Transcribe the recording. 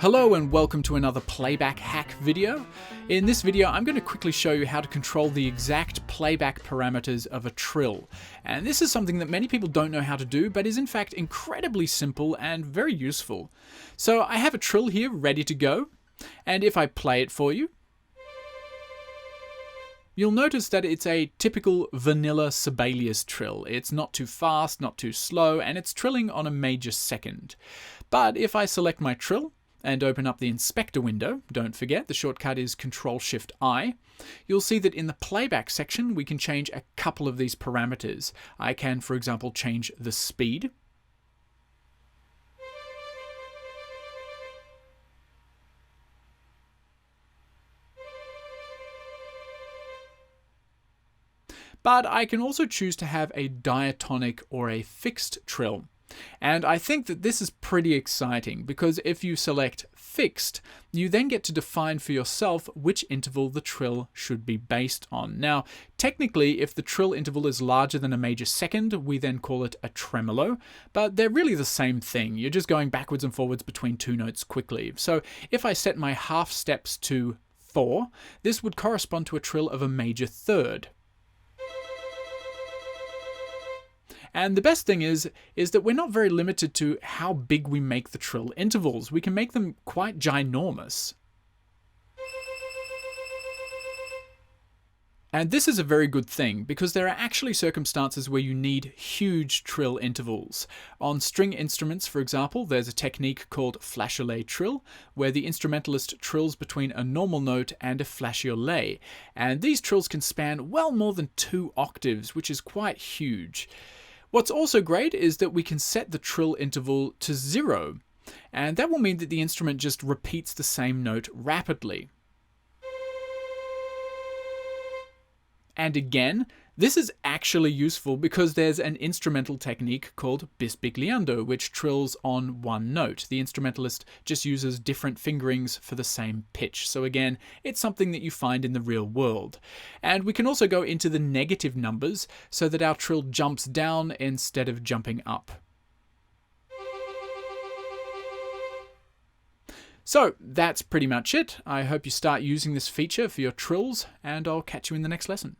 Hello and welcome to another playback hack video. In this video I'm going to quickly show you how to control the exact playback parameters of a trill. And this is something that many people don't know how to do, but is in fact incredibly simple and very useful. So I have a trill here ready to go, and if I play it for you, you'll notice that it's a typical vanilla Sibelius trill. It's not too fast, not too slow, and it's trilling on a major second. But if I select my trill and open up the inspector window, don't forget the shortcut is Ctrl+Shift+I, you'll see that in the playback section we can change a couple of these parameters. I can, for example, change the speed. But I can also choose to have a diatonic or a fixed trill. And I think that this is pretty exciting because if you select fixed, you then get to define for yourself which interval the trill should be based on. Now, technically, if the trill interval is larger than a major second, we then call it a tremolo, but they're really the same thing. You're just going backwards and forwards between two notes quickly. So if I set my half steps to 4, this would correspond to a trill of a major third. And the best thing is that we're not very limited to how big we make the trill intervals. We can make them quite ginormous. And this is a very good thing because there are actually circumstances where you need huge trill intervals. On string instruments, for example, there's a technique called flageolet trill, where the instrumentalist trills between a normal note and a flageolet. And these trills can span well more than 2 octaves, which is quite huge. What's also great is that we can set the trill interval to 0, and that will mean that the instrument just repeats the same note rapidly. And again, this is actually useful because there's an instrumental technique called bisbigliando, which trills on one note. The instrumentalist just uses different fingerings for the same pitch. So again, it's something that you find in the real world. And we can also go into the negative numbers so that our trill jumps down instead of jumping up. So that's pretty much it. I hope you start using this feature for your trills, and I'll catch you in the next lesson.